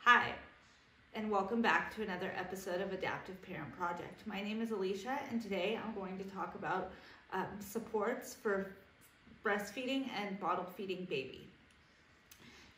Hi, and welcome back to another episode of Adaptive Parent Project. My name is Alicia, and today I'm going to talk about supports for breastfeeding and bottle feeding baby.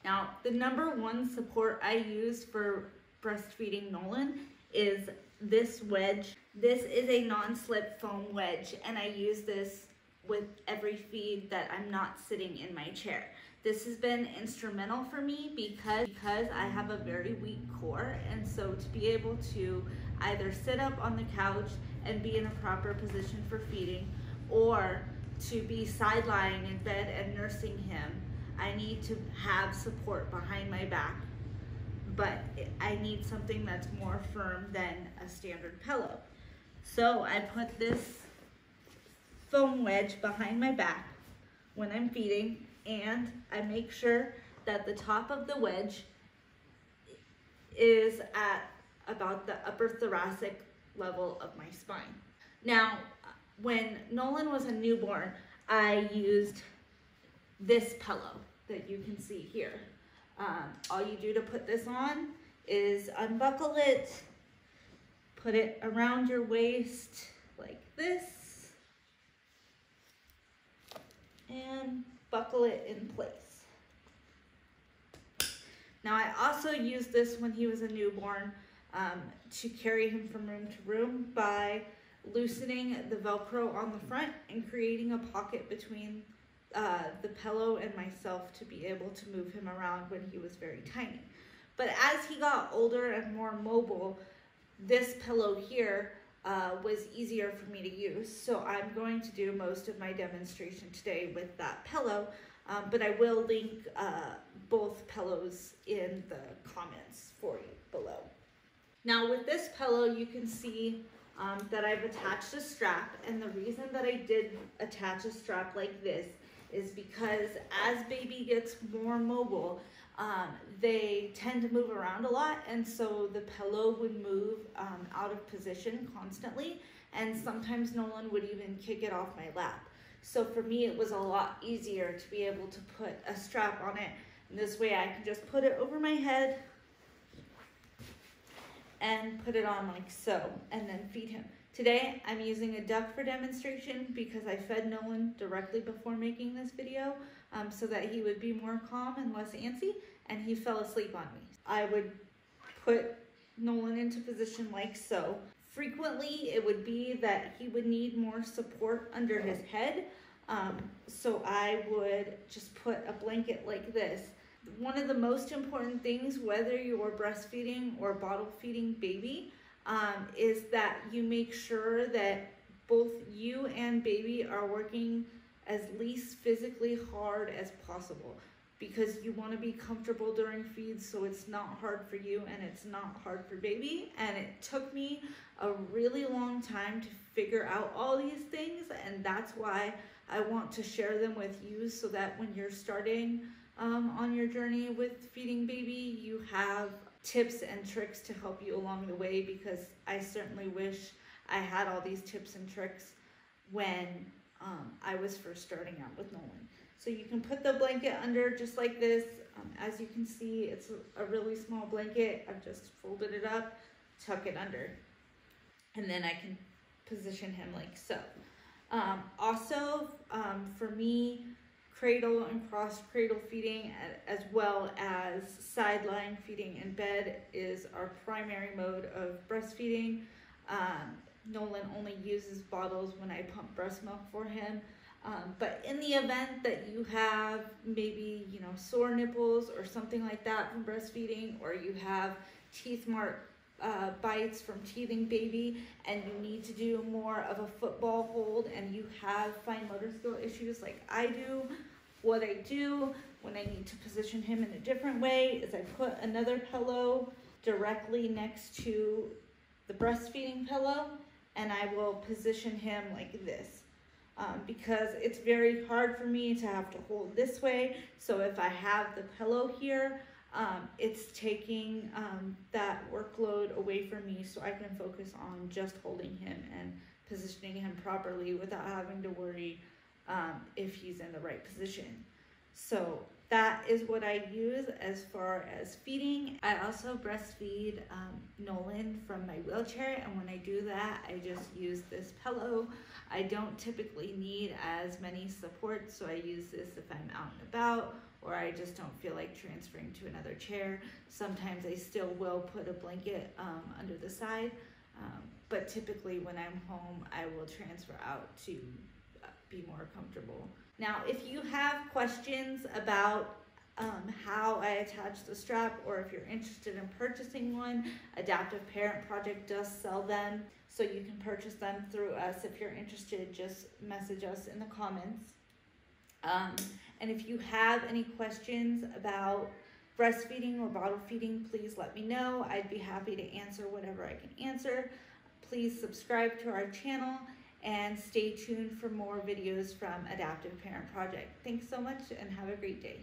Now, the number one support I use for breastfeeding Nolan is this wedge. This is a non-slip foam wedge, and I use this with every feed that I'm not sitting in my chair. This has been instrumental for me because I have a very weak core, and so to be able to either sit up on the couch and be in a proper position for feeding, or to be sidelined in bed and nursing him, I need to have support behind my back, but I need something that's more firm than a standard pillow. So I put this foam wedge behind my back when I'm feeding, and I make sure that the top of the wedge is at about the upper thoracic level of my spine. Now, when Nolan was a newborn, I used this pillow that you can see here. All you do to put this on is unbuckle it, put it around your waist like this, and buckle it in place. Now, I also used this when he was a newborn to carry him from room to room by loosening the Velcro on the front and creating a pocket between the pillow and myself to be able to move him around when he was very tiny. But as he got older and more mobile, this pillow here was easier for me to use. So I'm going to do most of my demonstration today with that pillow, but I will link both pillows in the comments for you below. Now with this pillow, you can see that I've attached a strap, and the reason that I did attach a strap like this is because as baby gets more mobile, they tend to move around a lot, and so the pillow would move out of position constantly, and sometimes Nolan would even kick it off my lap. So for me, it was a lot easier to be able to put a strap on it, and this way I can just put it over my head and put it on like so, and then feed him. Today, I'm using a duck for demonstration because I fed Nolan directly before making this video so that he would be more calm and less antsy, and he fell asleep on me. I would put Nolan into position like so. Frequently, it would be that he would need more support under his head, so I would just put a blanket like this. One of the most important things, whether you're breastfeeding or bottle feeding baby, is that you make sure that both you and baby are working as least physically hard as possible, because you want to be comfortable during feeds so it's not hard for you and it's not hard for baby. And it took me a really long time to figure out all these things, and that's why I want to share them with you so that when you're starting on your journey with feeding baby, you have tips and tricks to help you along the way, because I certainly wish I had all these tips and tricks when I was first starting out with Nolan. So you can put the blanket under just like this. As you can see, it's a really small blanket. I've just folded it up, tuck it under, and then I can position him like so. Also, for me, cradle and cross cradle feeding, as well as sideline feeding in bed, is our primary mode of breastfeeding. Nolan only uses bottles when I pump breast milk for him. But in the event that you have maybe, sore nipples or something like that from breastfeeding, or you have teeth mark bites from teething baby, and you need to do more of a football hold, and you have fine motor skill issues like I do, what I do when I need to position him in a different way is I put another pillow directly next to the breastfeeding pillow, and I will position him like this. Because it's very hard for me to have to hold this way. So if I have the pillow here, it's taking that workload away from me, so I can focus on just holding him and positioning him properly without having to worry if he's in the right position. So that is what I use as far as feeding. I also breastfeed Nolan from my wheelchair, and when I do that, I just use this pillow. I don't typically need as many supports, so I use this if I'm out and about, or I just don't feel like transferring to another chair. Sometimes I still will put a blanket under the side, but typically when I'm home, I will transfer out to be more comfortable. Now, if you have questions about how I attach the strap, or if you're interested in purchasing one, Adaptive Parent Project does sell them, so you can purchase them through us. If you're interested, just message us in the comments. And if you have any questions about breastfeeding or bottle feeding, please let me know. I'd be happy to answer whatever I can answer. Please subscribe to our channel and stay tuned for more videos from Adaptive Parent Project. Thanks so much and have a great day.